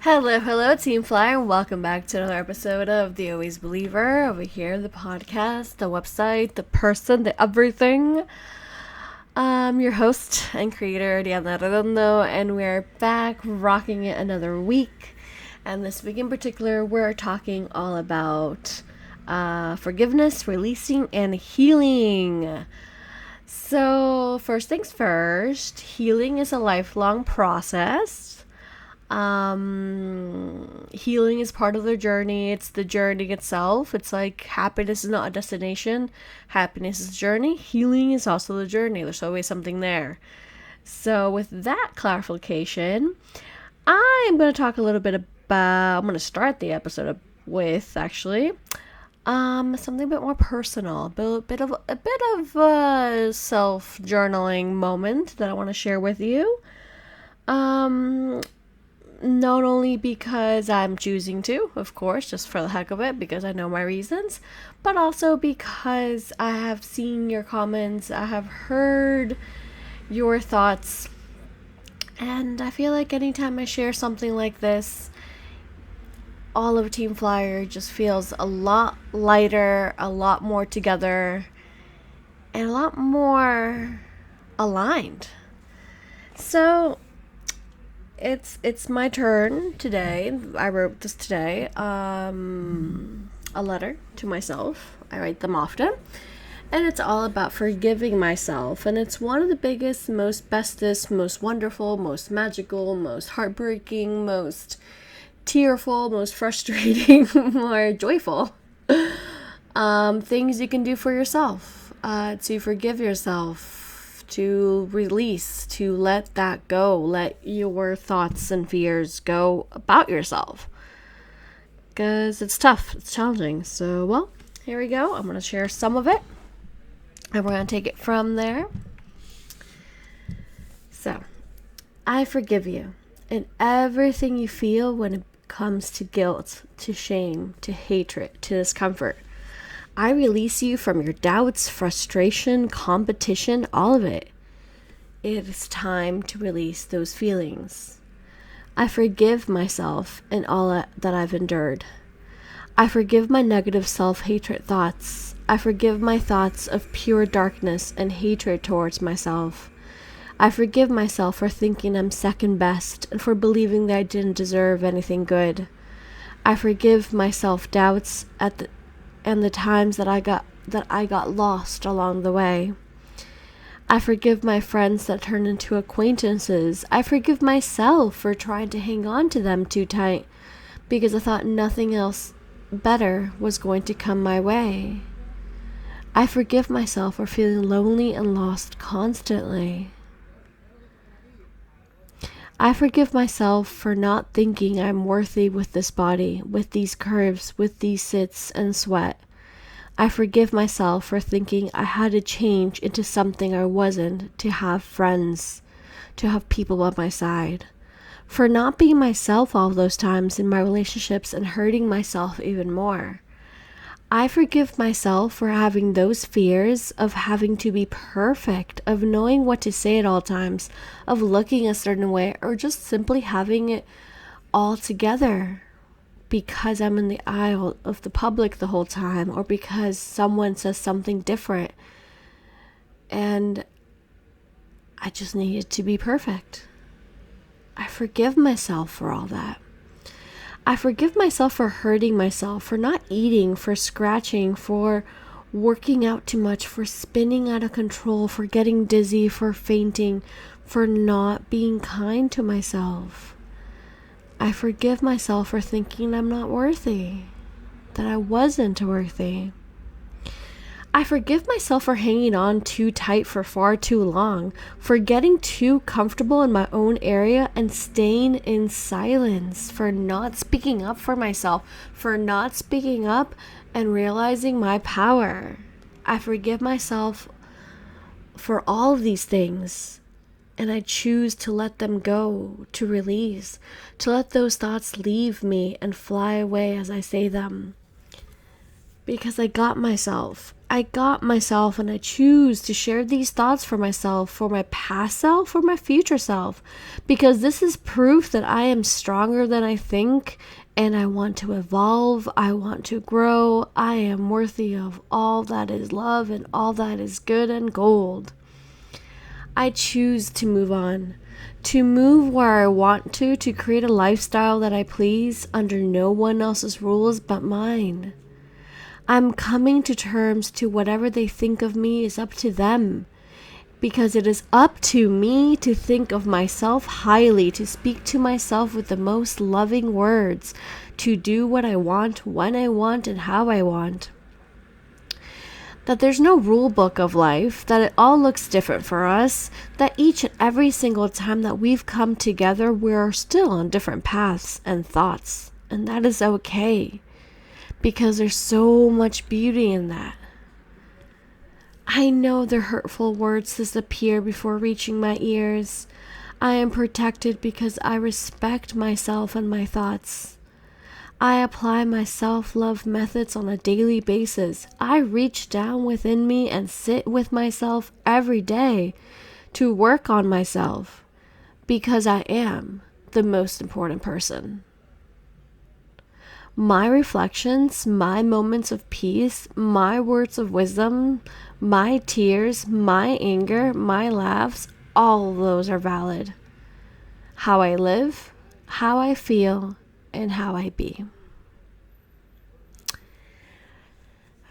Hello, Team Flyer, and welcome back to another episode of The Always Believer. Over here, the podcast, the website, the person, the everything. I'm your host and creator, Ariadna, and we're back rocking it another week. And this week in particular, we're talking all about forgiveness, releasing, and healing. So, first things first, healing is a lifelong process. Healing is part of the journey. It's the journey itself. It's like happiness is not a destination. Happiness is a journey. Healing is also the journey. There's always something there. So with that clarification, I'm going to talk a little bit about, I'm going to start the episode with actually something a bit more personal, a bit of a self-journaling moment that I want to share with you. Not only because I'm choosing to, of course, just for the heck of it, because I know my reasons, but also because I have seen your comments, I have heard your thoughts, and I feel like anytime I share something like this, all of Team Flyer just feels a lot lighter, a lot more together, and a lot more aligned. So it's my turn today. I wrote this today. A letter to myself. I write them often. And it's all about forgiving myself. And it's one of the biggest, most bestest, most wonderful, most magical, most heartbreaking, most tearful, most frustrating, more joyful things you can do for yourself. To forgive yourself, to release, to let that go, let your thoughts and fears go about yourself. Because it's tough, it's challenging. So, well, here we go. I'm going to share some of it, and we're going to take it from there. So, I forgive you in everything you feel when it comes to guilt, to shame, to hatred, to discomfort. I release you from your doubts, frustration, competition, all of it. It is time to release those feelings. I forgive myself and all that I've endured. I forgive my negative self-hatred thoughts. I forgive my thoughts of pure darkness and hatred towards myself. I forgive myself for thinking I'm second best and for believing that I didn't deserve anything good. I forgive my self-doubts and the times that I got lost along the way. I forgive my friends that turned into acquaintances. I forgive myself for trying to hang on to them too tight because I thought nothing else better was going to come my way. I forgive myself for feeling lonely and lost constantly. I forgive myself for not thinking I'm worthy with this body, with these curves, with these sits and sweat. I forgive myself for thinking I had to change into something I wasn't to have friends, to have people by my side. For not being myself all those times in my relationships and hurting myself even more. I forgive myself for having those fears of having to be perfect, of knowing what to say at all times, of looking a certain way, or just simply having it all together because I'm in the eye of the public the whole time, or because someone says something different and I just needed to be perfect. I forgive myself for all that. I forgive myself for hurting myself, for not eating, for scratching, for working out too much, for spinning out of control, for getting dizzy, for fainting, for not being kind to myself. I forgive myself for thinking I'm not worthy, that I wasn't worthy. I forgive myself for hanging on too tight for far too long, for getting too comfortable in my own area and staying in silence, for not speaking up for myself, for not speaking up and realizing my power. I forgive myself for all of these things, and I choose to let them go, to release, to let those thoughts leave me and fly away as I say them. Because I got myself. I got myself, and I choose to share these thoughts for myself, for my past self, for my future self, because this is proof that I am stronger than I think, and I want to evolve, I want to grow, I am worthy of all that is love and all that is good and gold. I choose to move on, to move where I want to create a lifestyle that I please under no one else's rules but mine. I'm coming to terms to whatever they think of me is up to them, because it is up to me to think of myself highly, to speak to myself with the most loving words, to do what I want, when I want, and how I want. That there's no rule book of life, that it all looks different for us, that each and every single time that we've come together, we're still on different paths and thoughts, and that is okay, because there's so much beauty in that. I know the hurtful words disappear before reaching my ears. I am protected because I respect myself and my thoughts. I apply my self-love methods on a daily basis. I reach down within me and sit with myself every day to work on myself, because I am the most important person. My reflections, my moments of peace, my words of wisdom, my tears, my anger, my laughs, all of those are valid. How I live, how I feel, and how I be.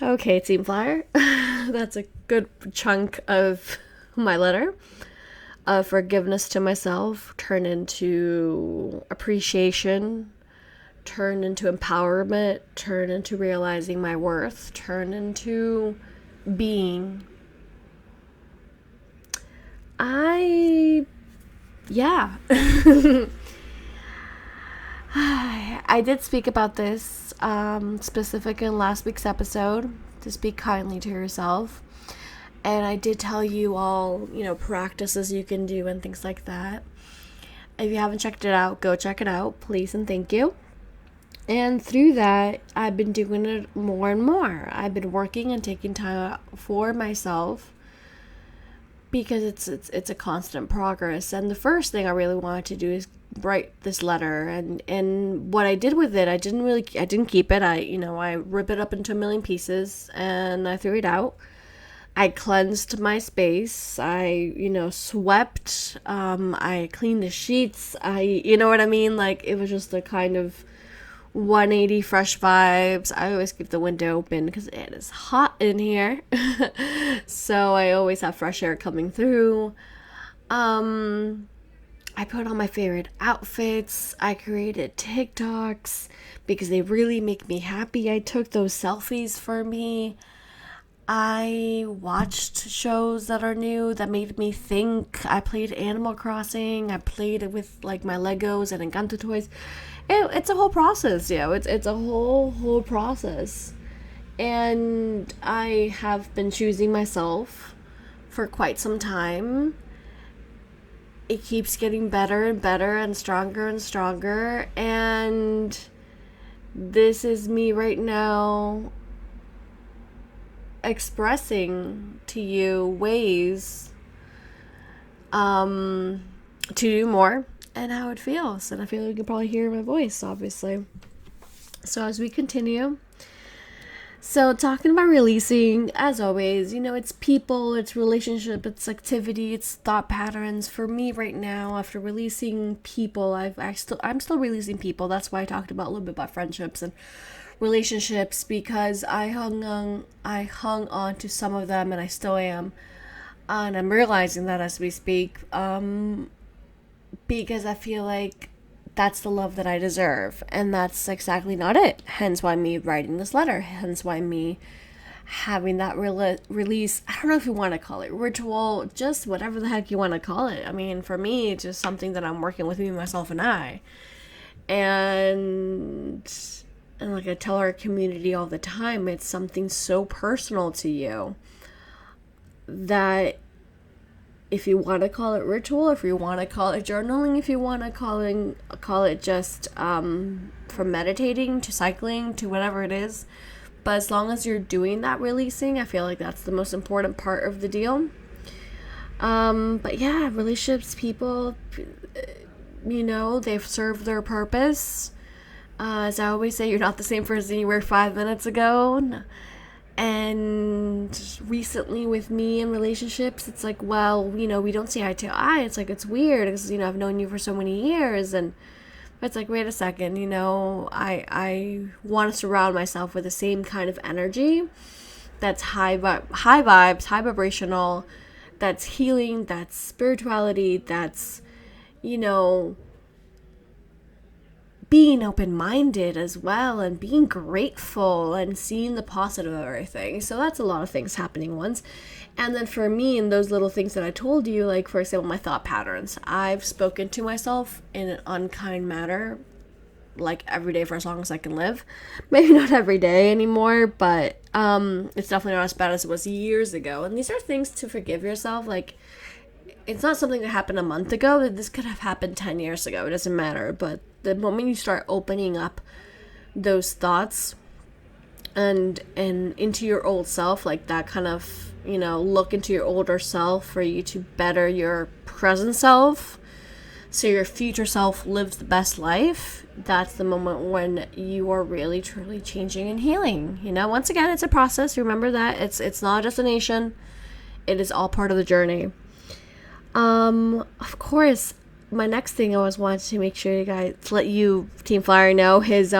Okay, Team Flyer. That's a good chunk of my letter. Forgiveness to myself turned into appreciation, turned into empowerment, turned into realizing my worth, turned into being. I did speak about this specific in last week's episode, to speak kindly to yourself. And I did tell you all, practices you can do and things like that. If you haven't checked it out, go check it out, please and thank you. And through that, I've been doing it more and more. I've been working and taking time for myself, because it's a constant progress. And the first thing I really wanted to do is write this letter, and what I did with it, I didn't keep it. I rip it up into a million pieces and I threw it out. I cleansed my space. I swept. I cleaned the sheets. You know what I mean? Like, it was just a kind of 180 fresh vibes. I always keep the window open because it is hot in here. So I always have fresh air coming through. I put on my favorite outfits. I created TikToks because they really make me happy. I took those selfies for me. I watched shows that are new that made me think. I played Animal Crossing. I played it with like my Legos and Encanto toys. It's a whole process, it's a whole process. And I have been choosing myself for quite some time. It keeps getting better and better and stronger, and this is me right now expressing to you ways to do more and how it feels. And I feel like you can probably hear my voice, obviously. So as we continue, so talking about releasing, as always, it's people, it's relationship, it's activity, it's thought patterns. For me right now, after releasing people, I'm still releasing people. That's why I talked about a little bit about friendships and relationships, because I hung on to some of them, and I still am, and I'm realizing that as we speak, because I feel like that's the love that I deserve, and that's exactly not it. Hence why me writing this letter, hence why me having that release. I don't know if you want to call it ritual, just whatever the heck you want to call it. I mean, for me, it's just something that I'm working with me, myself, and I. And like I tell our community all the time, it's something so personal to you that if you want to call it ritual, if you want to call it journaling, if you want to call it just from meditating to cycling to whatever it is, But as long as you're doing that releasing, I feel like that's the most important part of the deal. But yeah, relationships, people, they've served their purpose. As I always say, you're not the same person you were 5 minutes ago. And recently with me in relationships, it's like, well, we don't see eye to eye. It's like, it's weird because, I've known you for so many years. And it's like, wait a second, I want to surround myself with the same kind of energy that's high vibes, high vibrational, that's healing, that's spirituality, that's, being open-minded as well, and being grateful and seeing the positive of everything. So that's a lot of things happening once. And then for me, in those little things that I told you, like for example, my thought patterns, I've spoken to myself in an unkind manner, like every day for as long as I can live. Maybe not every day anymore, but it's definitely not as bad as it was years ago. And these are things to forgive yourself. Like, it's not something that happened a month ago. This could have happened 10 years ago. It doesn't matter. But the moment you start opening up those thoughts and into your old self, like that kind of, look into your older self for you to better your present self so your future self lives the best life, that's the moment when you are really truly changing and healing. Once again, it's a process. Remember that it's not a destination. It is all part of the journey. Of course, my next thing I always wanted to make sure you guys, let you, Team Flyer, know is,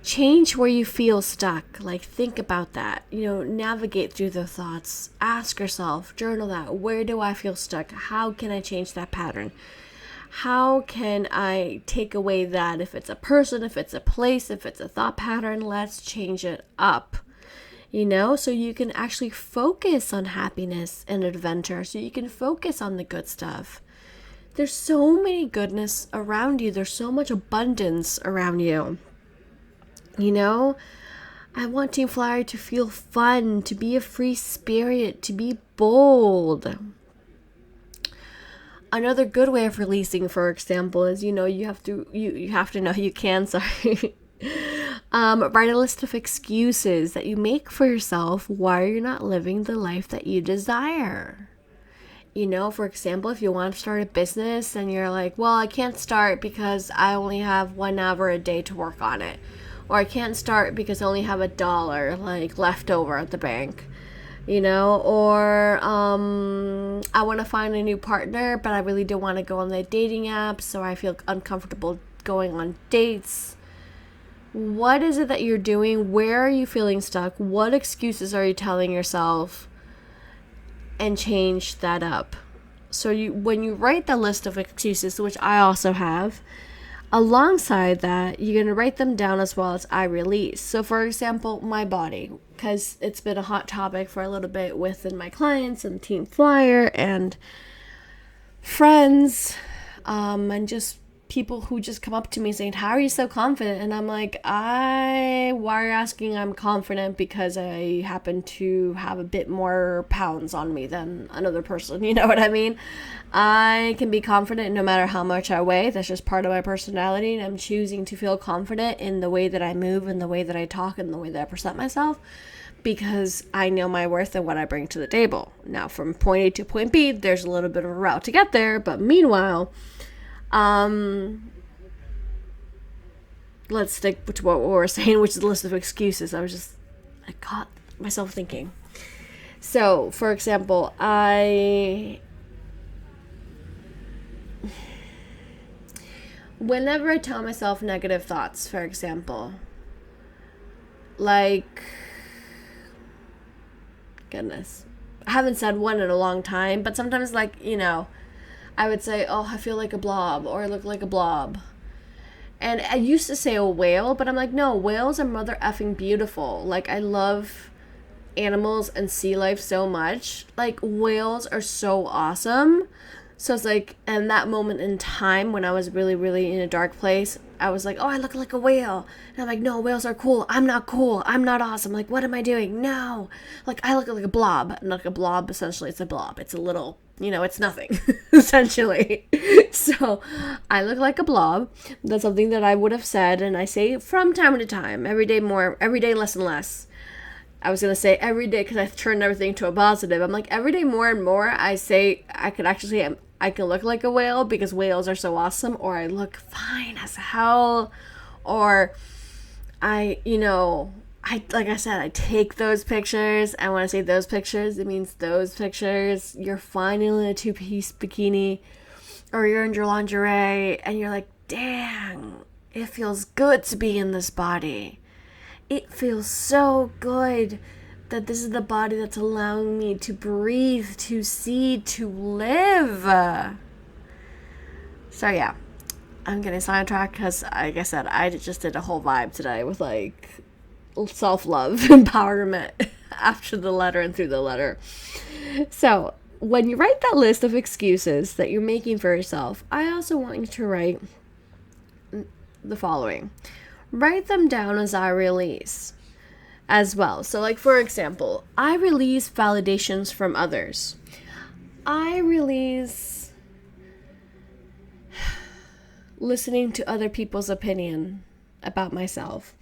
change where you feel stuck. Like, think about that. Navigate through the thoughts. Ask yourself, journal that. Where do I feel stuck? How can I change that pattern? How can I take away that? If it's a person, if it's a place, if it's a thought pattern, let's change it up. So you can actually focus on happiness and adventure. So you can focus on the good stuff. There's so many goodness around you. There's so much abundance around you. I want Team Flyer to feel fun, to be a free spirit, to be bold. Another good way of releasing, for example, is, you have to know you can, sorry. Write a list of excuses that you make for yourself why you're not living the life that you desire. For example, if you want to start a business and you're like, well, I can't start because I only have 1 hour a day to work on it. Or I can't start because I only have $1 left over at the bank. Or I want to find a new partner, but I really don't want to go on the dating apps, so I feel uncomfortable going on dates. What is it that you're doing? Where are you feeling stuck? What excuses are you telling yourself? And change that up. So when you write the list of excuses, which I also have, alongside that, you're going to write them down as well as I release. So for example, my body, because it's been a hot topic for a little bit within my clients and Team Flyer and friends, and just people who just come up to me saying, how are you so confident? And I'm like, why are you asking? I'm confident because I happen to have a bit more pounds on me than another person. You know what I mean? I can be confident no matter how much I weigh. That's just part of my personality. And I'm choosing to feel confident in the way that I move and the way that I talk and the way that I present myself, because I know my worth and what I bring to the table. Now, from point A to point B, there's a little bit of a route to get there. But meanwhile, let's stick to what we were saying, which is the list of excuses. I caught myself thinking. So, for example, whenever I tell myself negative thoughts, for example, like, goodness, I haven't said one in a long time, but sometimes, I would say, oh, I feel like a blob, or I look like a blob. And I used to say a whale, but I'm like, no, whales are mother effing beautiful. Like, I love animals and sea life so much. Like, whales are so awesome. So it's like, in that moment in time when I was really, really in a dark place, I was like, oh, I look like a whale. And I'm like, no, whales are cool. I'm not cool. I'm not awesome. Like, what am I doing? No. Like, I look like a blob. Not like a blob, essentially. It's a blob. It's a little, it's nothing, essentially. So I look like a blob. That's something that I would have said. And I say from time to time, every day more, every day less and less. I was going to say every day because I turned everything to a positive. I'm like, every day more and more, I say I could actually say I can look like a whale because whales are so awesome, or I look fine as hell, or like I said, I take those pictures, and when I say those pictures, it means those pictures. You're fine in a two-piece bikini, or you're in your lingerie, and you're like, dang, it feels good to be in this body. It feels so good that this is the body that's allowing me to breathe, to see, to live. So yeah, I'm getting sidetracked because, like I said, I just did a whole vibe today with like self-love, empowerment after the letter and through the letter. So when you write that list of excuses that you're making for yourself, I also want you to write the following. Write them down as I release as well. So like, for example, I release validations from others. I release listening to other people's opinion about myself.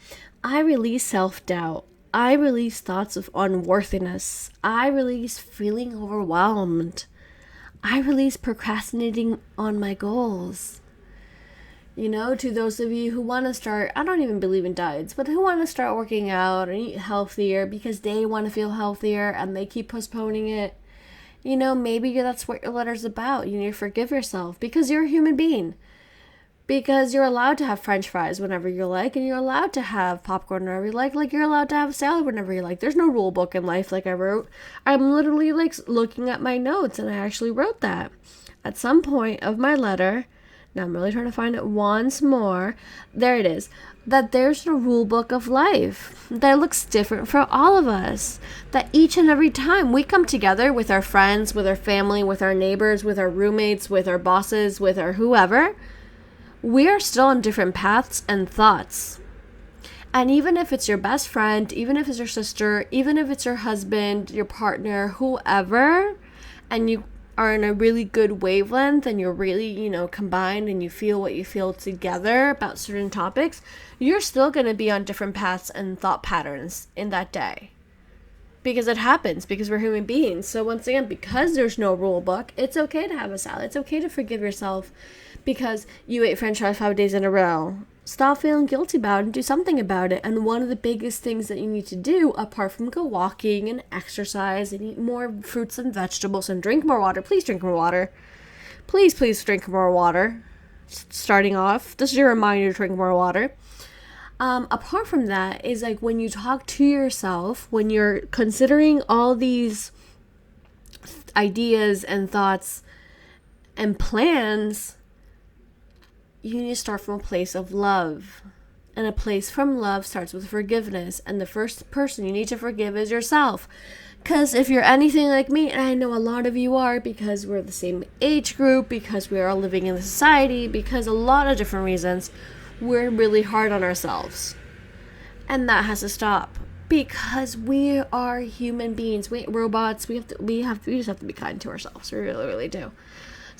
I release self-doubt. I release thoughts of unworthiness. I release feeling overwhelmed. I release procrastinating on my goals. To those of you who want to start, I don't even believe in diets, but who want to start working out and eat healthier because they want to feel healthier and they keep postponing it. Maybe that's what your letter's about. You need to forgive yourself because you're a human being. Because you're allowed to have French fries whenever you like, and you're allowed to have popcorn whenever you like you're allowed to have salad whenever you like. There's no rule book in life like I wrote. I'm literally like looking at my notes, and I actually wrote that. At some point of my letter, now I'm really trying to find it once more. There it is. That there's no rule book of life. That looks different for all of us. That each and every time we come together with our friends, with our family, with our neighbors, with our roommates, with our bosses, with our whoever, we are still on different paths and thoughts. And even if it's your best friend, even if it's your sister, even if it's your husband, your partner, whoever, and you are in a really good wavelength and you're really, combined and you feel what you feel together about certain topics, you're still going to be on different paths and thought patterns in that day. Because it happens, because we're human beings. So once again, because there's no rule book, it's okay to have a salad. It's okay to forgive yourself because you ate French fries 5 days in a row. Stop feeling guilty about it and do something about it. And one of the biggest things that you need to do, apart from go walking and exercise and eat more fruits and vegetables and drink more water. Please drink more water. Please drink more water. Starting off, this is your reminder to drink more water. Apart from that is like when you talk to yourself, when you're considering all these ideas and thoughts and plans, you need to start from a place of love. And a place from love starts with forgiveness. And the first person you need to forgive is yourself. Because if you're anything like me, and I know a lot of you are, because we're the same age group, because we are all living in the society, because a lot of different reasons, we're really hard on ourselves. And that has to stop. Because we are human beings. We ain't robots. We just have to be kind to ourselves. We really, really do.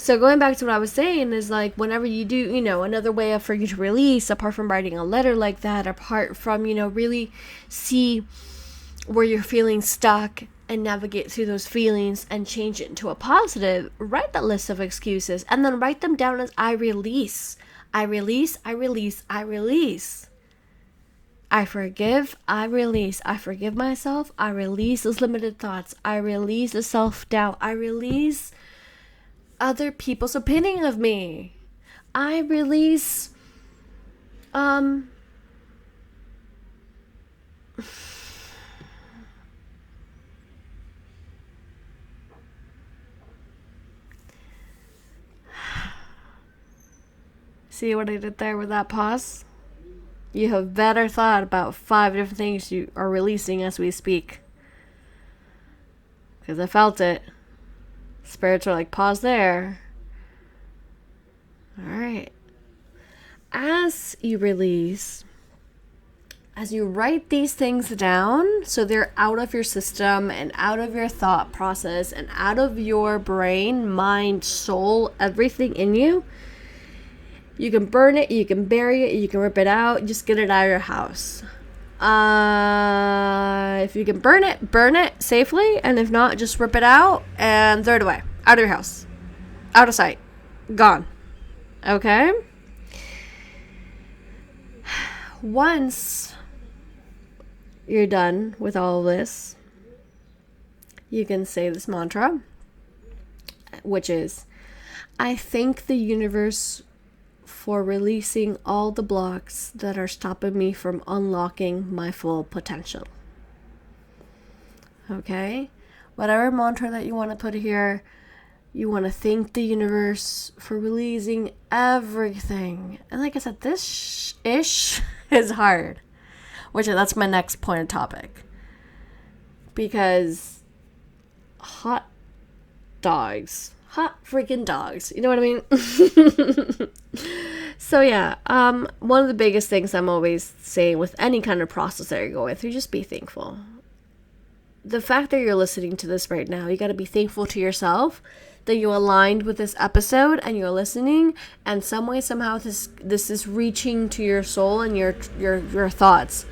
So going back to what I was saying is like whenever you do, another way for you to release, apart from writing a letter like that, apart from, really see where you're feeling stuck and navigate through those feelings and change it into a positive, write that list of excuses and then write them down as I release. I release, I release, I release. I forgive, I release. I forgive myself, I release those limited thoughts. I release the self-doubt. I release other people's opinion of me. I release see what I did there with that pause? You have better thought about 5 different things you are releasing as we speak. Because I felt it. Spirits are like, pause there. All right. As you release, as you write these things down so they're out of your system and out of your thought process and out of your brain, mind, soul, everything in you, you can burn it, you can bury it, you can rip it out, just get it out of your house. If you can burn it safely, and if not, just rip it out and throw it away, out of your house, out of sight, gone. Okay? Once you're done with all of this, you can say this mantra, which is, I thank the universe for releasing all the blocks that are stopping me from unlocking my full potential. Okay? Whatever mantra that you want to put here, you want to thank the universe for releasing everything. And like I said, this ish is hard. That's my next point of topic. Because hot freaking dogs. You know what I mean? So yeah, one of the biggest things I'm always saying with any kind of process that you're going through, just be thankful. The fact that you're listening to this right now, you got to be thankful to yourself that you aligned with this episode and you're listening, and some way, somehow this is reaching to your soul and your thoughts.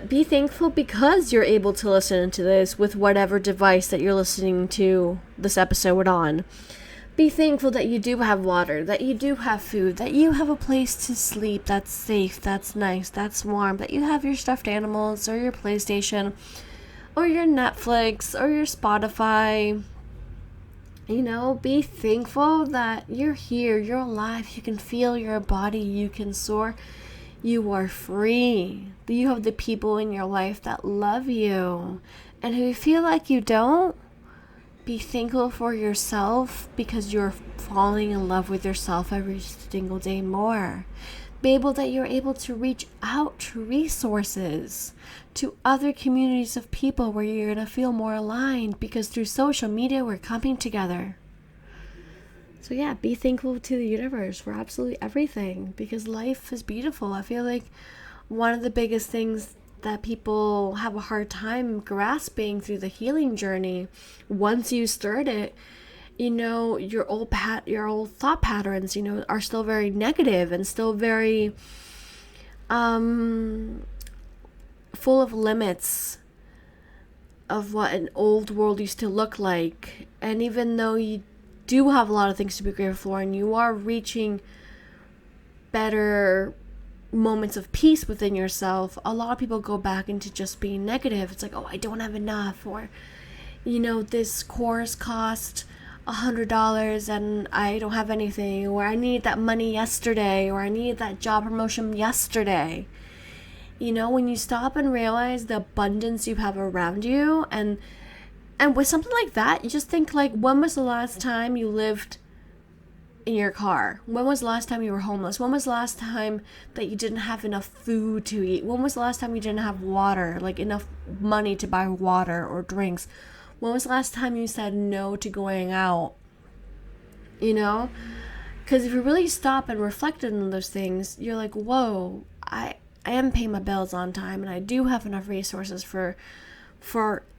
Be thankful because you're able to listen to this with whatever device that you're listening to this episode on. Be thankful that you do have water, that you do have food, that you have a place to sleep that's safe, that's nice, that's warm, that you have your stuffed animals or your PlayStation or your Netflix or your Spotify. You know, be thankful that you're here, you're alive, you can feel your body, you can soar, you are free. You have the people in your life that love you. And if you feel like you don't, be thankful for yourself because you're falling in love with yourself every single day more. Be able that you're able to reach out to resources, to other communities of people where you're going to feel more aligned, because through social media we're coming together. So yeah, be thankful to the universe for absolutely everything, because life is beautiful. I feel like one of the biggest things that people have a hard time grasping through the healing journey, once you start it, you know, your old thought patterns, you know, are still very negative and still very full of limits of what an old world used to look like. And even though you do have a lot of things to be grateful for and you are reaching better moments of peace within yourself, a lot of people go back into just being negative. It's like, oh, I don't have enough, or, you know, this course cost $100 and I don't have anything, or I need that money yesterday, or I need that job promotion yesterday. You know, when you stop and realize the abundance you have around you, and with something like that, you just think like, when was the last time you lived in your car? When was the last time you were homeless? When was the last time that you didn't have enough food to eat? When was the last time you didn't have water, like enough money to buy water or drinks? When was the last time you said no to going out? You know? Because if you really stop and reflect on those things, you're like, whoa, I am paying my bills on time, and I do have enough resources for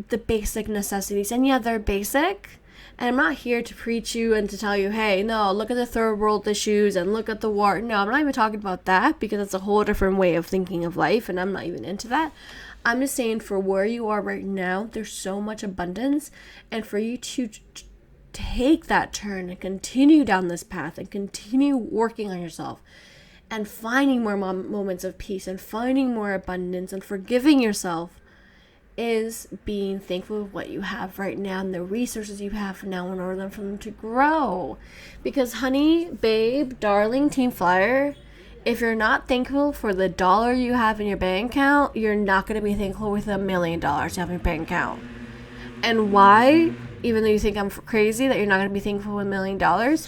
the basic necessities. And yeah, they're basic. And I'm not here to preach you and to tell you, hey, no, look at the third world issues and look at the war. No, I'm not even talking about that, because it's a whole different way of thinking of life, and I'm not even into that. I'm just saying, for where you are right now, there's so much abundance, and for you to take that turn and continue down this path and continue working on yourself and finding more moments of peace and finding more abundance and forgiving yourself, is being thankful of what you have right now and the resources you have now in order for them to grow. Because honey, babe, darling, team flyer, if you're not thankful for the dollar you have in your bank account, you're not going to be thankful with $1 million you have in your bank account. And why? Even though you think I'm crazy that you're not going to be thankful with $1 million,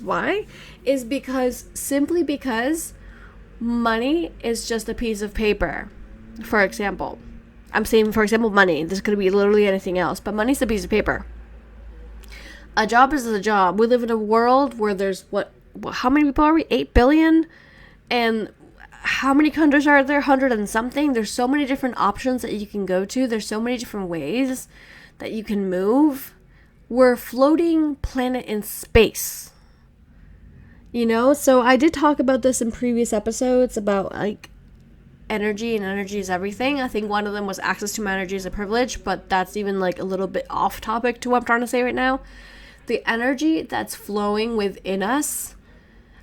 why? Is simply because money is just a piece of paper. For example, I'm saying, for example, money. This could be literally anything else, but money's a piece of paper. A job is a job. We live in a world where there's how many people are we? 8 billion? And how many countries are there? 100 and something. There's so many different options that you can go to. There's so many different ways that you can move. We're a floating planet in space. So I did talk about this in previous episodes about like energy, and energy is everything. I think one of them was access to my energy is a privilege, but that's even like a little bit off topic to what I'm trying to say right now. The energy that's flowing within us,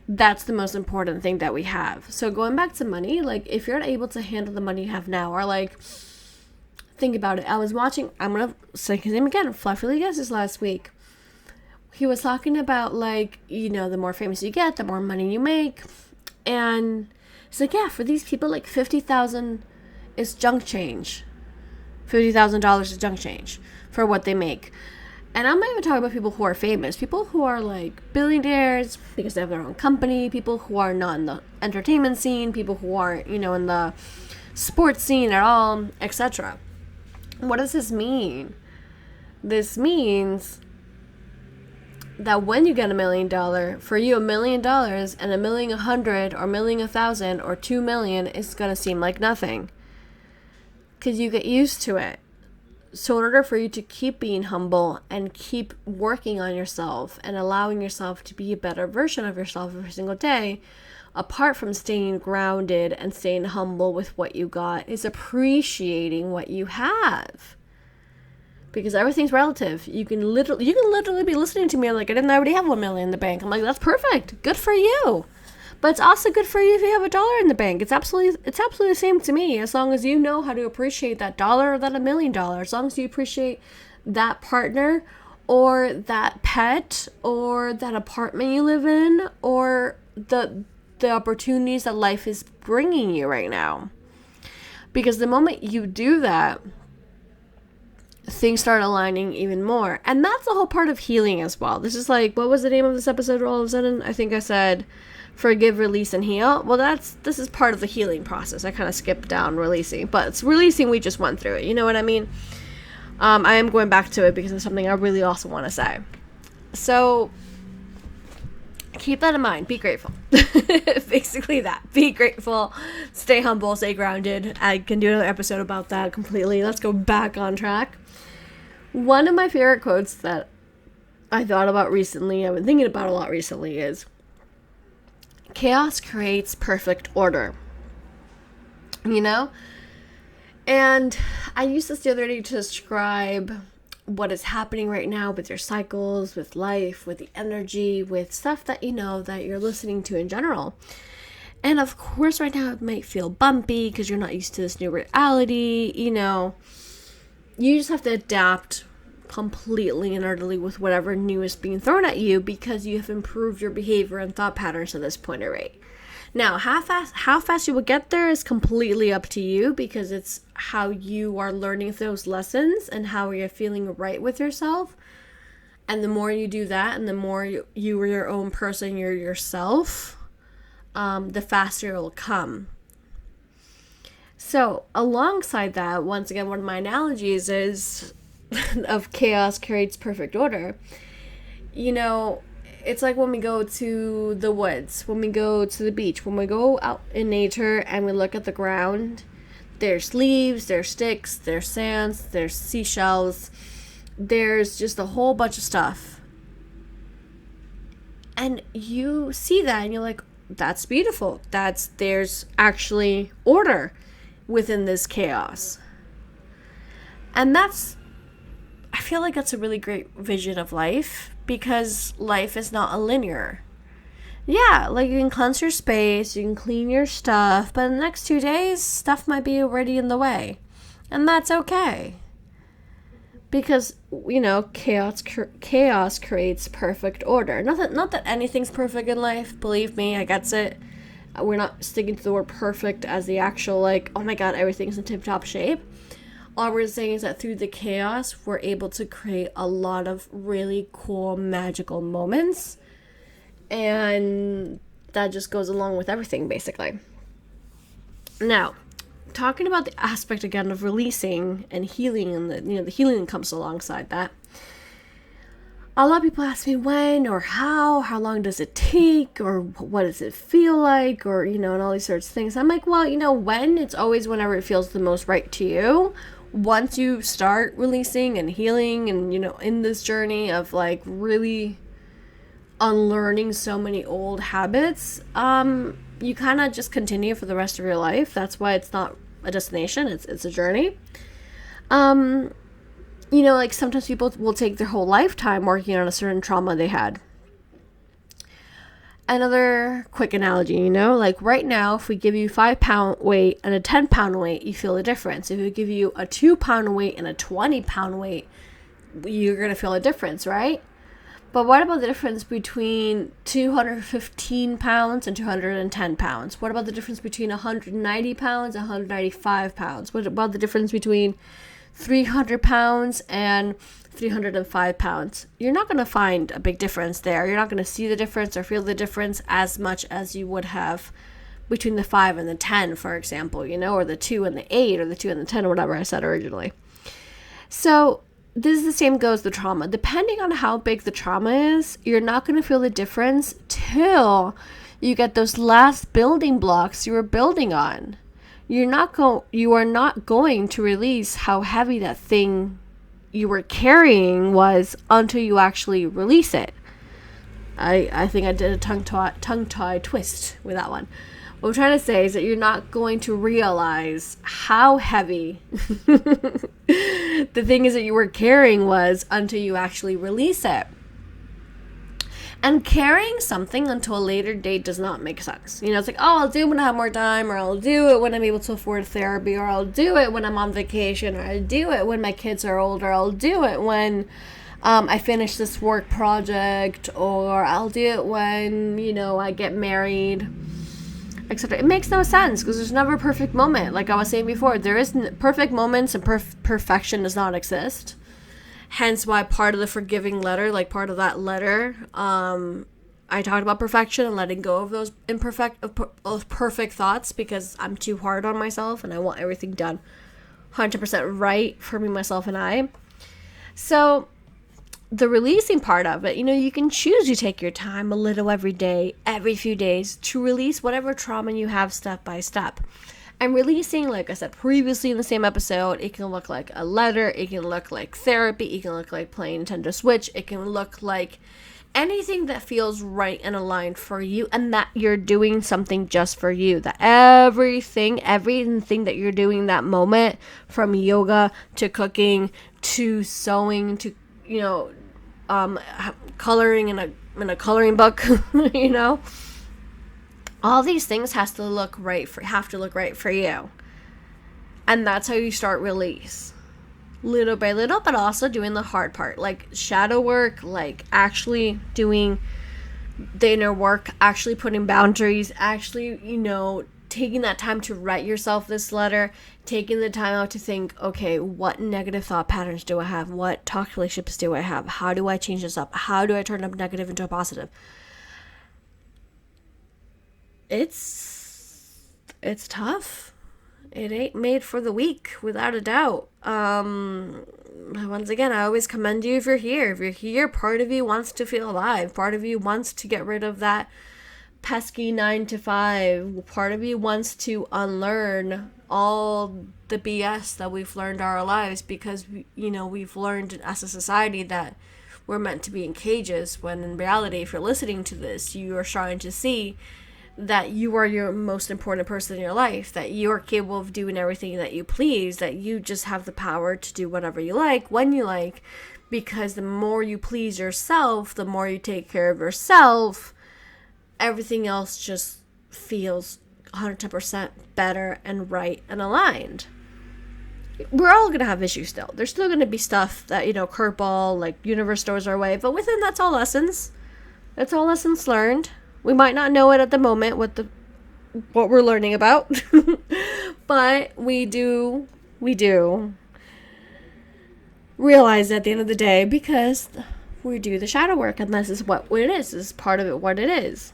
that's the most important thing that we have. So going back to money, like if you're not able to handle the money you have now, or like think about it. I was watching, I'm gonna say his name again, Fluffy Guesses last week. He was talking about like, the more famous you get, the more money you make. And it's like, yeah, for these people, like $50,000 is junk change. $50,000 is junk change for what they make. And I'm not even talking about people who are famous. People who are like billionaires because they have their own company. People who are not in the entertainment scene. People who aren't, in the sports scene at all, etc. What does this mean? This means that when you get $1 million, for you $1 million and $1,100,000 or $1,100,000 or $2 million is going to seem like nothing. Because you get used to it. So in order for you to keep being humble and keep working on yourself and allowing yourself to be a better version of yourself every single day, apart from staying grounded and staying humble with what you got, is appreciating what you have. Because everything's relative. You can literally be listening to me like, I didn't already have $1 million in the bank. I'm like, that's perfect. Good for you. But it's also good for you if you have $1 in the bank. It's absolutely the same to me. As long as you know how to appreciate that $1 or that $1 million. As long as you appreciate that partner or that pet or that apartment you live in or the opportunities that life is bringing you right now. Because the moment you do that, things start aligning even more. And that's the whole part of healing as well. This is like, what was the name of this episode all of a sudden? I think I said forgive, release, and heal. Well, this is part of the healing process. I kind of skipped down releasing, but it's releasing, we just went through it. You know what I mean? I am going back to it because it's something I really also want to say. So keep that in mind. Be grateful. Basically that. Be grateful. Stay humble. Stay grounded. I can do another episode about that completely. Let's go back on track. One of my favorite quotes that I thought about recently, I've been thinking about a lot recently, is chaos creates perfect order. And I used this the other day to describe what is happening right now with your cycles, with life, with the energy, with stuff that that you're listening to in general. And of course right now it might feel bumpy because you're not used to this new reality. You just have to adapt completely and utterly with whatever new is being thrown at you because you have improved your behavior and thought patterns to this point already. Now, how fast you will get there is completely up to you because it's how you are learning those lessons and how you're feeling right with yourself. And the more you do that and the more you are your own person, you're yourself, the faster it will come. So alongside that, once again, one of my analogies is of chaos creates perfect order. It's like when we go to the woods, when we go to the beach, when we go out in nature and we look at the ground, there's leaves, there's sticks, there's sands, there's seashells, there's just a whole bunch of stuff. And you see that and you're like, that's beautiful. There's actually order within this chaos. And I feel like that's a really great vision of life. Because life is not a linear. Yeah, like you can cleanse your space, you can clean your stuff, but in the next 2 days, stuff might be already in the way. And that's okay. Because, chaos creates perfect order. Not that anything's perfect in life, believe me, I gets it. We're not sticking to the word perfect as the actual, like, oh my god, everything's in tip-top shape. All we're saying is that through the chaos, we're able to create a lot of really cool, magical moments. And that just goes along with everything, basically. Now, talking about the aspect, again, of releasing and healing, and the healing that comes alongside that. A lot of people ask me when or how long does it take, or what does it feel like, or, and all these sorts of things. I'm like, well, when, it's always whenever it feels the most right to you. Once you start releasing and healing and, in this journey of like really unlearning so many old habits, you kind of just continue for the rest of your life. That's why it's not a destination, it's a journey. Like sometimes people will take their whole lifetime working on a certain trauma they had. Another quick analogy, like right now, if we give you 5-pound weight and a 10-pound weight, you feel the difference. If we give you a 2-pound weight and a 20-pound weight, you're going to feel a difference, right? But what about the difference between 215 pounds and 210 pounds? What about the difference between 190 pounds and 195 pounds? What about the difference between 300 pounds and 305 pounds? You're not going to find a big difference there. You're not going to see the difference or feel the difference as much as you would have between the 5 and the 10, for example, or the 2 and the 8 or the 2 and the 10 or whatever I said originally. So this is the same goes with trauma. Depending on how big the trauma is, you're not going to feel the difference till you get those last building blocks you were building on. You are not going to release how heavy that thing you were carrying was until you actually release it. I think I did a tongue-tie twist with that one. What I'm trying to say is that you're not going to realize how heavy the thing is that you were carrying was until you actually release it. And carrying something until a later date does not make sense. It's like, oh, I'll do it when I have more time, or I'll do it when I'm able to afford therapy, or I'll do it when I'm on vacation, or I'll do it when my kids are older, I'll do it when I finish this work project, or I'll do it when, I get married, etc. It makes no sense because there's never a perfect moment. Like I was saying before, there is perfect moments and perfection does not exist. Hence why part of the forgiving letter, like part of that letter, I talked about perfection and letting go of those perfect thoughts, because I'm too hard on myself and I want everything done 100% right for me, myself, and I. So the releasing part of it, you can choose to take your time a little every day, every few days, to release whatever trauma you have step by step. And releasing, like I said previously in the same episode, it can look like a letter, it can look like therapy, it can look like playing Nintendo Switch, it can look like anything that feels right and aligned for you, and that you're doing something just for you. That everything that you're doing that moment, from yoga to cooking to sewing to, coloring in a coloring book, all these things have to look right for you. And that's how you start release. Little by little, but also doing the hard part, like shadow work, like actually doing the inner work, actually putting boundaries, actually, taking that time to write yourself this letter, taking the time out to think, okay, what negative thought patterns do I have? What toxic relationships do I have? How do I change this up? How do I turn up negative into a positive? It's tough. It ain't made for the weak, without a doubt. Once again, I always commend you if you're here. If you're here, part of you wants to feel alive. Part of you wants to get rid of that pesky 9 to 5. Part of you wants to unlearn all the BS that we've learned our lives, because, we've learned as a society that we're meant to be in cages, when in reality, if you're listening to this, you are trying to see that you are your most important person in your life, that you are capable of doing everything that you please, that you just have the power to do whatever you like, when you like, because the more you please yourself, the more you take care of yourself, everything else just feels 110% better and right and aligned. We're all going to have issues still. There's still going to be stuff that, curveball, like universe throws our way, but within that's all lessons. That's all lessons learned. We might not know it at the moment what we're learning about, but we do realize at the end of the day, because we do the shadow work, and this is what it is. This is part of it, what it is.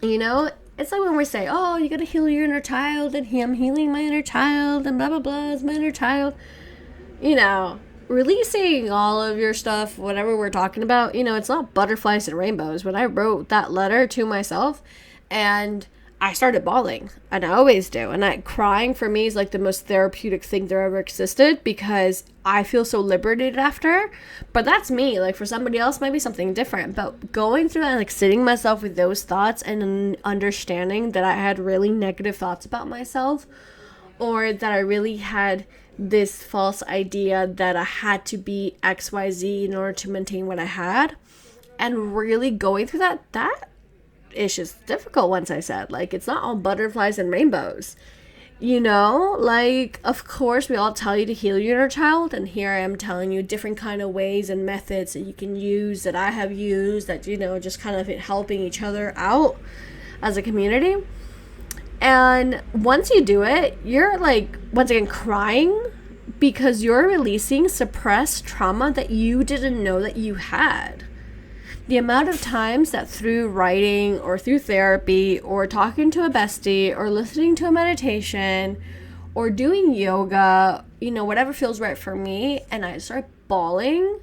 It's like when we say, oh, you gotta heal your inner child, and I'm healing my inner child, and blah, blah, blah, is my inner child. releasing all of your stuff, whatever we're talking about, it's not butterflies and rainbows. When I wrote that letter to myself, and I started bawling, and I always do. And crying for me is like the most therapeutic thing there ever existed, because I feel so liberated after. But that's me. Like, for somebody else, might be something different. But going through that, like sitting myself with those thoughts and understanding that I had really negative thoughts about myself, or that I really had this false idea that I had to be XYZ in order to maintain what I had, and really going through that is just difficult. Once I said, like, it's not all butterflies and rainbows, like, of course we all tell you to heal your inner child, and here I am telling you different kind of ways and methods that you can use, that I have used, that, just kind of helping each other out as a community. And once you do it, you're like, once again, crying because you're releasing suppressed trauma that you didn't know that you had. The amount of times that through writing or through therapy or talking to a bestie or listening to a meditation or doing yoga, whatever feels right for me, and I start bawling.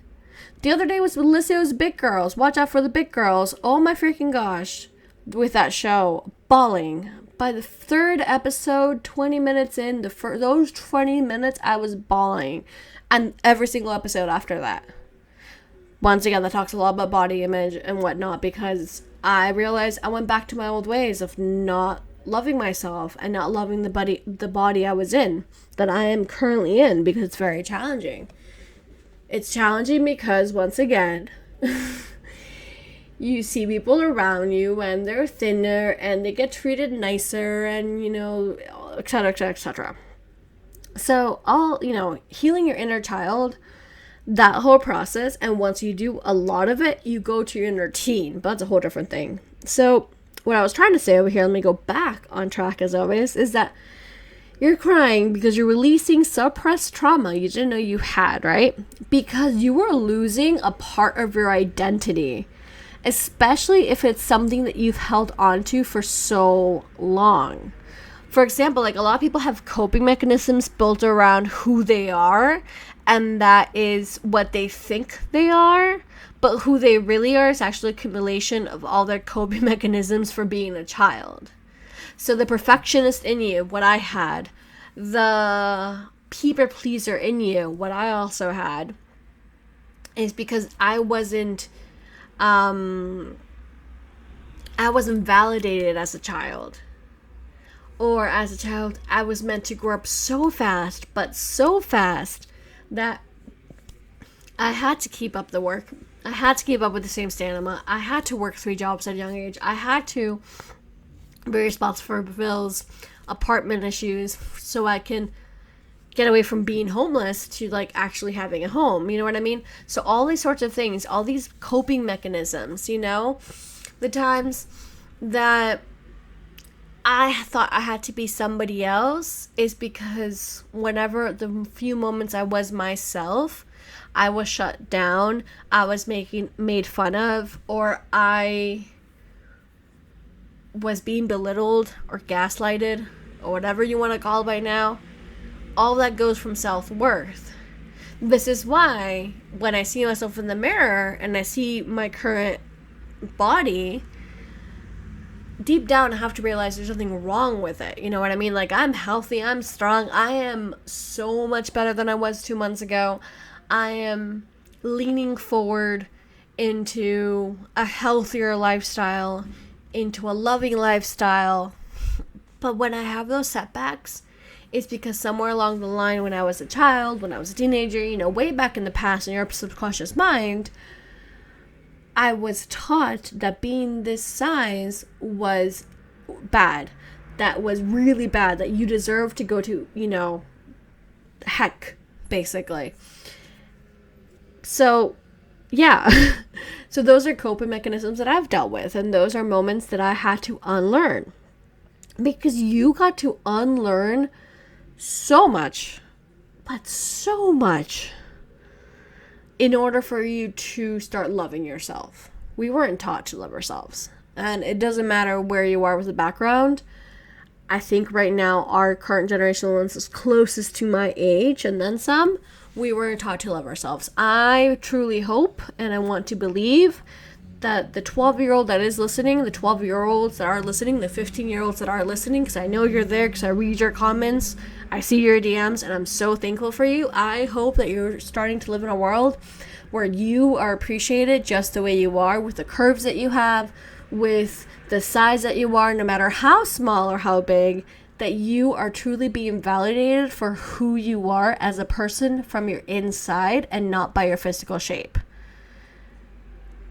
The other day was with Lissio's Big Girls. Watch out for the Big Girls. Oh my freaking gosh. With that show, bawling. By the third episode, 20 minutes in, those 20 minutes, I was bawling. And every single episode after that. Once again, that talks a lot about body image and whatnot, because I realized I went back to my old ways of not loving myself and not loving the body I was in, that I am currently in, because it's very challenging. It's challenging because, once again, you see people around you and they're thinner and they get treated nicer and, etc., etc., etc. So healing your inner child, that whole process, and once you do a lot of it, you go to your inner teen, but that's a whole different thing. So what I was trying to say over here, let me go back on track as always, is that you're crying because you're releasing suppressed trauma you didn't know you had, right? Because you were losing a part of your identity, especially if it's something that you've held on to for so long. For example, like, a lot of people have coping mechanisms built around who they are, and that is what they think they are, but who they really are is actually accumulation of all their coping mechanisms for being a child. So the perfectionist in you, what I had, the people pleaser in you, what I also had, is because I wasn't validated as a child. Or as a child, I was meant to grow up so fast, but so fast that I had to keep up the work. I had to keep up with the same stamina. I had to work 3 jobs at a young age. I had to be responsible for bills, apartment issues, so I can get away from being homeless to, like, actually having a home. You know what I mean? So all these sorts of things, all these coping mechanisms, the times that I thought I had to be somebody else is because whenever the few moments I was myself, I was shut down, I was made fun of, or I was being belittled or gaslighted, or whatever you want to call it by now. All that goes from self-worth. This is why when I see myself in the mirror and I see my current body, deep down I have to realize there's nothing wrong with it. You know what I mean? Like, I'm healthy, I'm strong, I am so much better than I was 2 months ago. I am leaning forward into a healthier lifestyle, into a loving lifestyle. But when I have those setbacks, it's because somewhere along the line, when I was a child, when I was a teenager, way back in the past in your subconscious mind, I was taught that being this size was bad. That was really bad. That you deserve to go to, heck, basically. So, yeah. So those are coping mechanisms that I've dealt with. And those are moments that I had to unlearn. Because you got to unlearn so much. But so much. In order for you to start loving yourself. We weren't taught to love ourselves. And it doesn't matter where you are with the background. I think right now our current generation is closest to my age and then some. we weren't taught to love ourselves. I truly hope and I want to believe that the 12-year-old that is listening, the 12-year-olds that are listening, the 15-year-olds that are listening, because I know you're there, because I read your comments, I see your DMs, and I'm so thankful for you. I hope that you're starting to live in a world where you are appreciated just the way you are, with the curves that you have, with the size that you are, no matter how small or how big, that you are truly being validated for who you are as a person from your inside and not by your physical shape.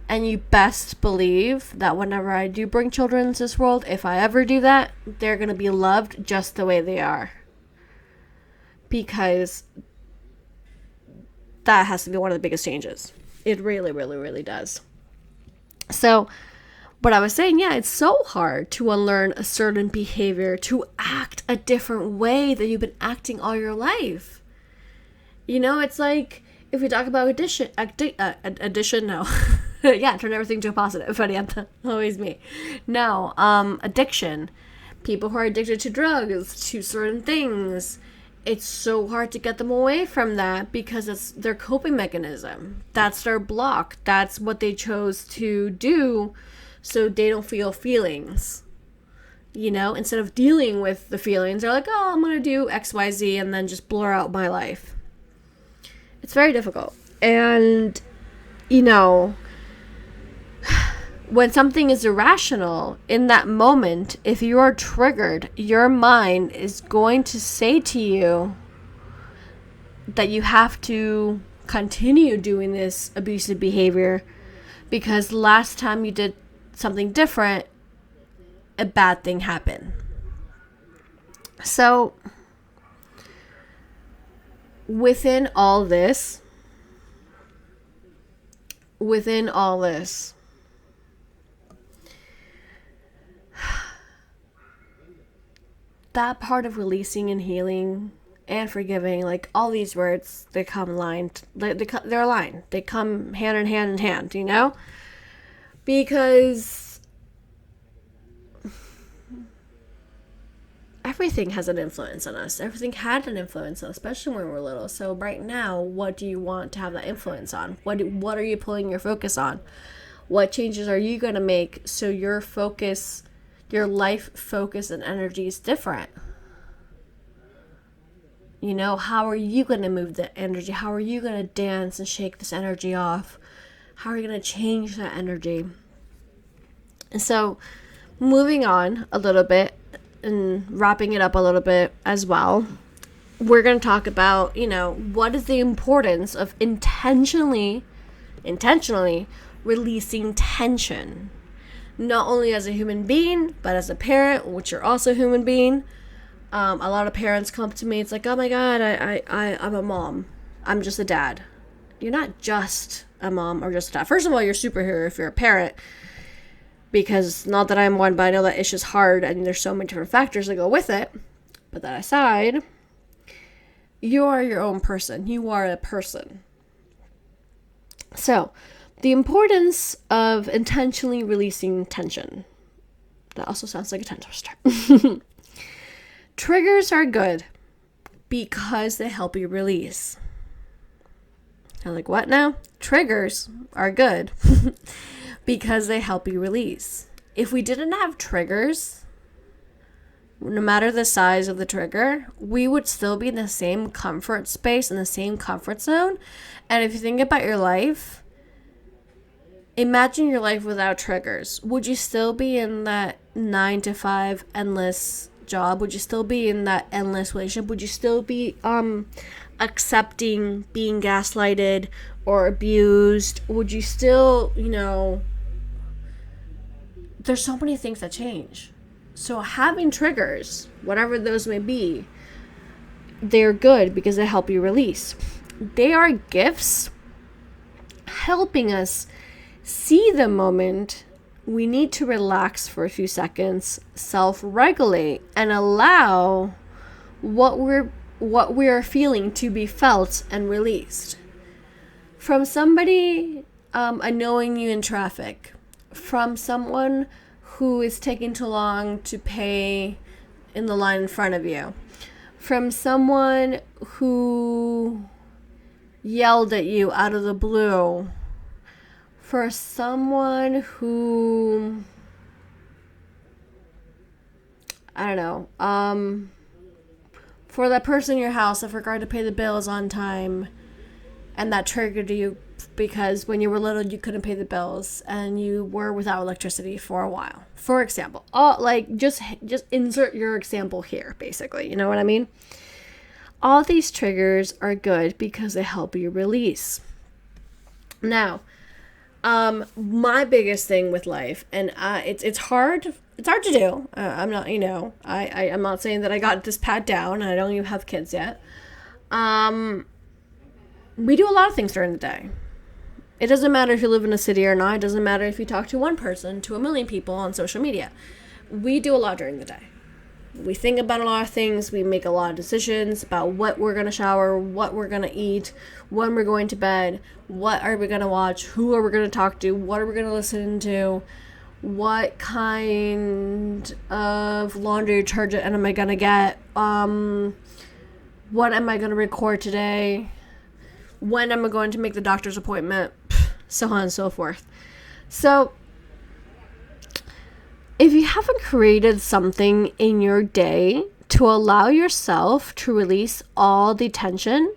And you best believe that whenever I do bring children into this world, if I ever do that, they're going to be loved just the way they are. Because that has to be one of the biggest changes. It really, really, really does. So, what I was saying, yeah, it's so hard to unlearn a certain behavior, to act a different way that you've been acting all your life. You know, it's like, if we talk about addition, no. Yeah, turn everything to a positive. Ariadna, always me. No, addiction. People who are addicted to drugs, to certain things. It's so hard to get them away from that because it's their coping mechanism. That's their block. That's what they chose to do so they don't feel feelings. You know, instead of dealing with the feelings, they're like, oh, I'm going to do X, Y, Z, and then just blur out my life. It's very difficult. And, you know, when something is irrational, in that moment, if you are triggered, your mind is going to say to you that you have to continue doing this abusive behavior because last time you did something different, a bad thing happened. So, within all this, that part of releasing and healing and forgiving, like all these words, they come aligned. They're aligned. They come hand in hand, you know? Because everything has an influence on us. Everything had an influence on us, especially when we were little. So right now, what do you want to have that influence on? What are you pulling your focus on? What changes are you going to make so your focus, your life focus and energy is different? You know, how are you going to move the energy? How are you going to dance and shake this energy off? How are you going to change that energy? And so, moving on a little bit and wrapping it up a little bit as well, we're going to talk about, you know, what is the importance of intentionally releasing tension. Not only as a human being, but as a parent, which you're also a human being. A lot of parents come to me, it's like, oh my God, I'm a mom. I'm just a dad. You're not just a mom or just a dad. First of all, you're a superhero if you're a parent. Because not that I'm one, but I know that it's just hard and there's so many different factors that go with it. But that aside, you are your own person. You are a person. So, the importance of intentionally releasing tension. That also sounds like a tongue twister. Triggers are good because they help you release. I'm like, what now? Triggers are good because they help you release. If we didn't have triggers, no matter the size of the trigger, we would still be in the same comfort space, in the same comfort zone. And if you think about your life, imagine your life without triggers. Would you still be in that 9-to-5 endless job? Would you still be in that endless relationship? Would you still be accepting being gaslighted or abused? Would you still, you know, there's so many things that change. So having triggers, whatever those may be, they're good because they help you release. They are gifts helping us see the moment we need to relax for a few seconds, self-regulate, and allow what we are feeling to be felt and released. From somebody annoying you in traffic, from someone who is taking too long to pay in the line in front of you, from someone who yelled at you out of the blue, for someone who, I don't know, for that person in your house that forgot to pay the bills on time, and that triggered you because when you were little you couldn't pay the bills and you were without electricity for a while, for example. Just insert your example here, basically, you know what I mean? All these triggers are good because they help you release. Now, my biggest thing with life, and it's hard to do. I'm not, I'm not saying that I got this pat down and I don't even have kids yet. We do a lot of things during the day. It doesn't matter if you live in a city or not. It doesn't matter if you talk to one person, to a million people on social media. We do a lot during the day. We think about a lot of things. We make a lot of decisions about what we're going to shower, what we're going to eat, when we're going to bed, what are we going to watch, who are we going to talk to, what are we going to listen to, what kind of laundry detergent am I going to get, what am I going to record today, when am I going to make the doctor's appointment, so on and so forth. So if you haven't created something in your day to allow yourself to release all the tension,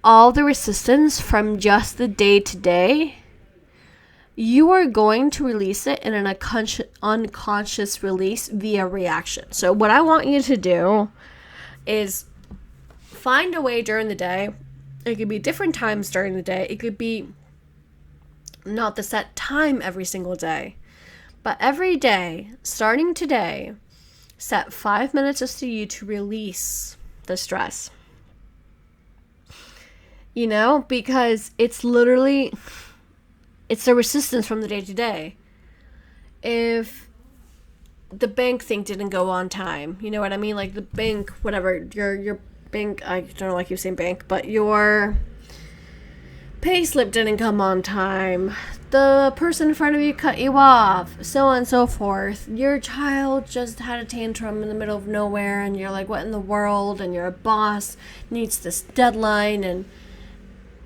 all the resistance from just the day-to-day, you are going to release it in an unconscious release via reaction. So what I want you to do is find a way during the day. It could be different times during the day. It could be not the set time every single day. But every day, starting today, set 5 minutes just to you to release the stress. Because it's literally, it's the resistance from the day to day. If the bank thing didn't go on time, you know what I mean? Like the bank, whatever, your bank, I don't know why I keep saying bank, but your pay slip didn't come on time, the person in front of you cut you off, so on and so forth. Your child just had a tantrum in the middle of nowhere and you're like, what in the world? And your boss needs this deadline, and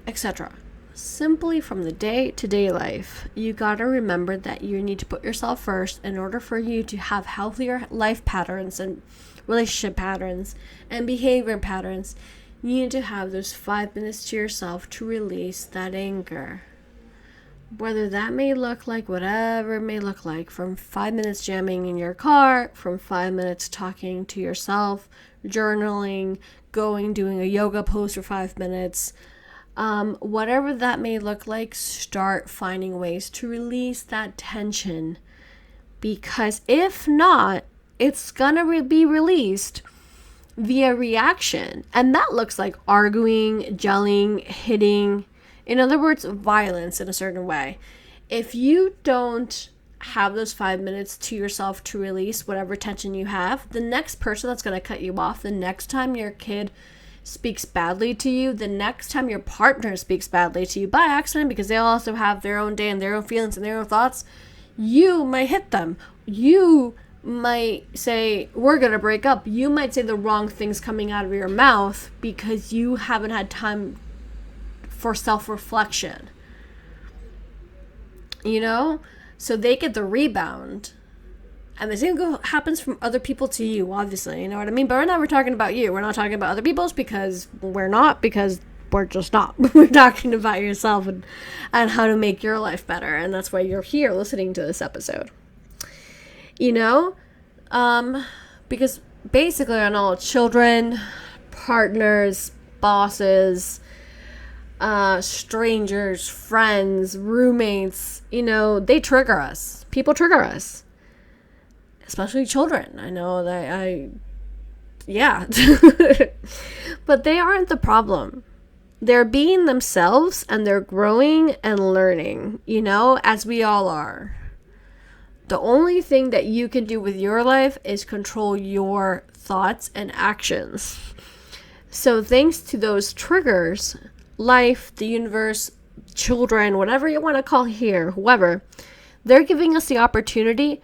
etc. Simply from the day-to-day life, you gotta remember that you need to put yourself first in order for you to have healthier life patterns and relationship patterns and behavior patterns. You need to have those 5 minutes to yourself to release that anger. Whether that may look like whatever it may look like, from 5 minutes jamming in your car, from 5 minutes talking to yourself, journaling, doing a yoga pose for 5 minutes, whatever that may look like, start finding ways to release that tension. Because if not, it's gonna be released via reaction, and that looks like arguing, yelling, hitting, in other words, violence in a certain way. If you don't have those 5 minutes to yourself to release whatever tension you have, the next person that's going to cut you off, the next time your kid speaks badly to you, the next time your partner speaks badly to you by accident, because they also have their own day and their own feelings and their own thoughts, you might hit them. You might say, we're gonna break up. You might say the wrong things coming out of your mouth because you haven't had time for self-reflection. So they get the rebound, and the same happens from other people to you, obviously, you know what I mean? But right now we're talking about you. We're not talking about other people's, because we're just not. We're talking about yourself and how to make your life better, and that's why you're here listening to this episode. Because basically on all children, partners, bosses, strangers, friends, roommates, they trigger us. People trigger us. Especially children. I know that yeah. But they aren't the problem. They're being themselves and they're growing and learning, as we all are. The only thing that you can do with your life is control your thoughts and actions. So thanks to those triggers, life, the universe, children, whatever you want to call here, whoever, they're giving us the opportunity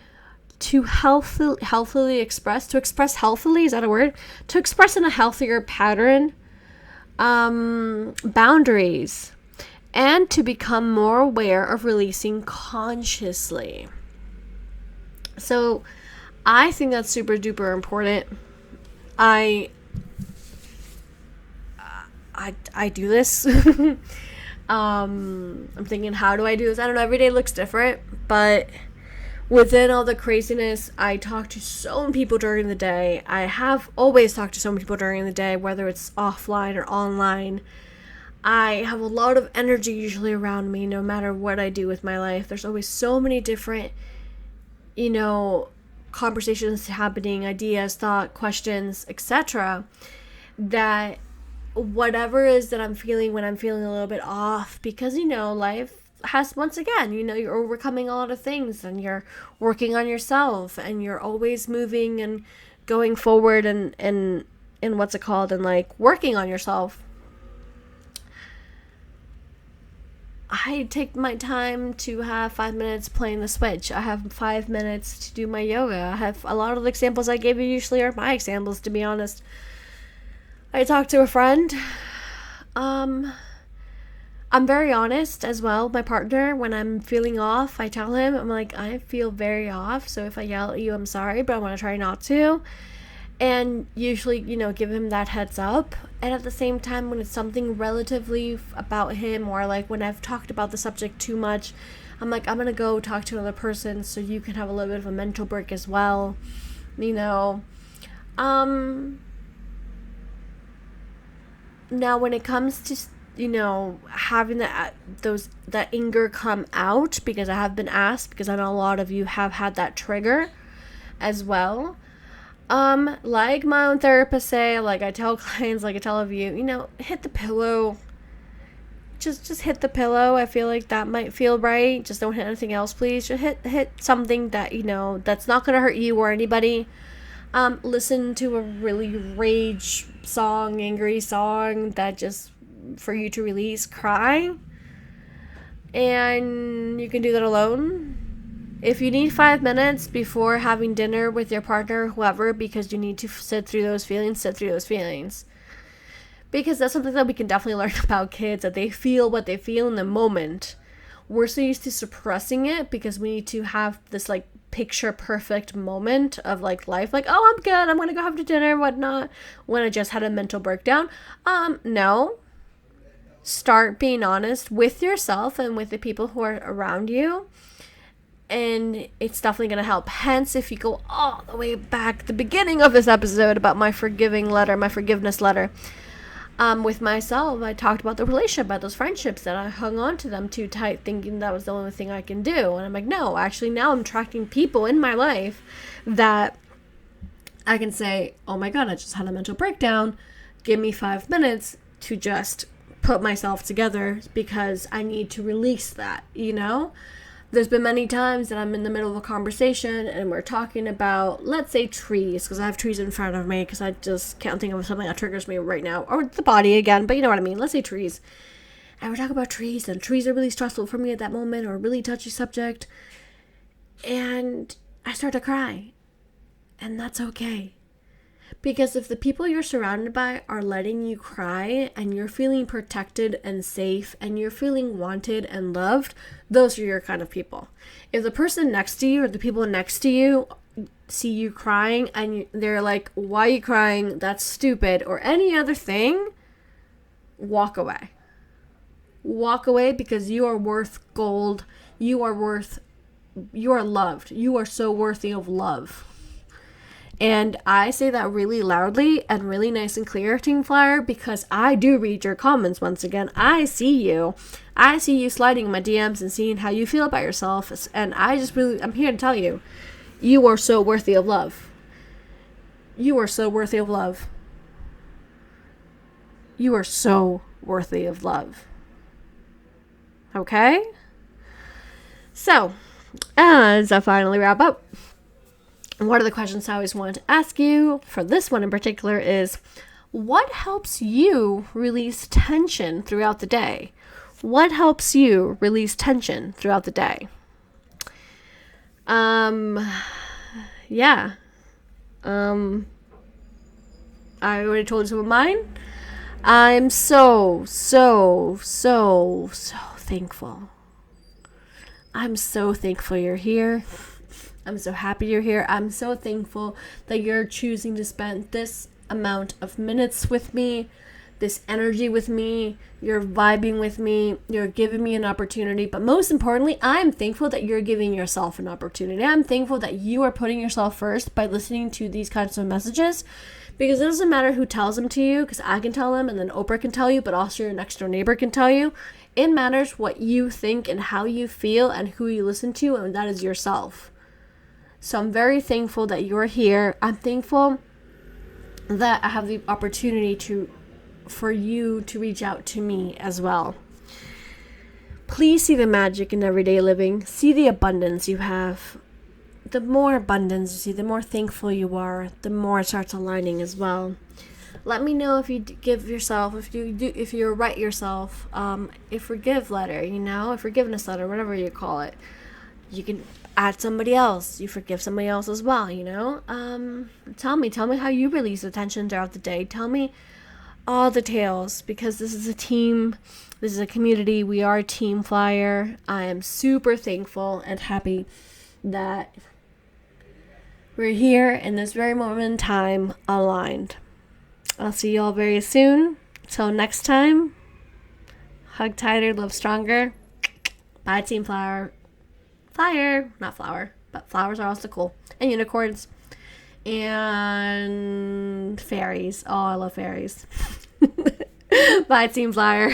to healthily express, is that a word? To express in a healthier pattern boundaries, and to become more aware of releasing consciously. So I think that's super duper important. I do this. I'm thinking, how do I do this? I don't know. Every day looks different, but within all the craziness, I talk to so many people during the day. I have always talked to so many people during the day, whether it's offline or online. I have a lot of energy usually around me, no matter what I do with my life. There's always so many different, conversations happening, ideas, thought, questions, etc., that whatever it is that I'm feeling when I'm feeling a little bit off, because life has, once again, you're overcoming a lot of things, and you're working on yourself, and you're always moving and going forward, and what's it called, and like working on yourself. I take my time to have 5 minutes playing the Switch. I have 5 minutes to do my yoga. I have a lot of the examples I gave you usually are my examples, to be honest. I talked to a friend. I'm very honest as well. My partner, when I'm feeling off, I tell him, I'm like, I feel very off. So if I yell at you, I'm sorry, but I want to try not to. And usually, give him that heads up. And at the same time, when it's something relatively about him, or like when I've talked about the subject too much, I'm like, I'm going to go talk to another person so you can have a little bit of a mental break as well. Now, when it comes to, having that anger come out, because I have been asked, because I know a lot of you have had that trigger as well. Like my own therapist say, like I tell clients, like I tell of you, hit the pillow. Just hit the pillow. I feel like that might feel right. Just don't hit anything else, please. Just hit something that, that's not going to hurt you or anybody. Listen to a really rage song, angry song that just for you to release, cry. And you can do that alone. If you need 5 minutes before having dinner with your partner or whoever, because you need to sit through those feelings, Because that's something that we can definitely learn about kids, that they feel what they feel in the moment. We're so used to suppressing it because we need to have this like picture perfect moment of like life, like, oh, I'm good, I'm gonna go have to dinner and whatnot, when I just had a mental breakdown. No. Start being honest with yourself and with the people who are around you. And it's definitely going to help. Hence, if you go all the way back, the beginning of this episode about my forgiveness letter, with myself, I talked about the relationship, about those friendships that I hung on to them too tight, thinking that was the only thing I can do. And I'm like, no, actually now I'm attracting people in my life that I can say, oh my God, I just had a mental breakdown. Give me 5 minutes to just put myself together because I need to release that, There's been many times that I'm in the middle of a conversation and we're talking about, let's say, trees, because I have trees in front of me, because I just can't think of something that triggers me right now, or the body again, but you know what I mean. Let's say trees. And we're talking about trees, and trees are really stressful for me at that moment, or a really touchy subject. And I start to cry. And that's okay. Because if the people you're surrounded by are letting you cry and you're feeling protected and safe and you're feeling wanted and loved, those are your kind of people. If the person next to you or the people next to you see you crying and they're like, why are you crying? That's stupid, or any other thing, walk away. Walk away, because you are worth gold. You are loved. You are so worthy of love. And I say that really loudly and really nice and clear, Team Flyer, because I do read your comments once again. I see you. I see you sliding in my DMs and seeing how you feel about yourself. And I'm here to tell you, you are so worthy of love. You are so worthy of love. You are so worthy of love. Okay? So, as I finally wrap up, one of the questions I always wanted to ask you for this one in particular is, what helps you release tension throughout the day? What helps you release tension throughout the day? Yeah. I already told you some of mine. I'm so, so, so, so thankful. I'm so thankful you're here. I'm so happy you're here. I'm so thankful that you're choosing to spend this amount of minutes with me, this energy with me. You're vibing with me. You're giving me an opportunity. But most importantly, I'm thankful that you're giving yourself an opportunity. I'm thankful that you are putting yourself first by listening to these kinds of messages. Because it doesn't matter who tells them to you, because I can tell them, and then Oprah can tell you, but also your next door neighbor can tell you. It matters what you think and how you feel and who you listen to, and that is yourself. So I'm very thankful that you're here. I'm thankful that I have the opportunity for you to reach out to me as well. Please see the magic in everyday living. See the abundance you have. The more abundance you see, the more thankful you are, the more it starts aligning as well. Let me know if you give yourself, if you write yourself a forgive letter, a forgiveness letter, whatever you call it. You can add somebody else. You forgive somebody else as well, Tell me how you release the tension throughout the day. Tell me all the tales, because this is a team, this is a community. We are a team flyer. I am super thankful and happy that we're here in this very moment in time aligned. I'll see you all very soon. Till next time, hug tighter, love stronger. Bye, Team Flower. Flyer, not flower, but flowers are also cool. And unicorns. And fairies. Oh, I love fairies. Bye, Team Flyer.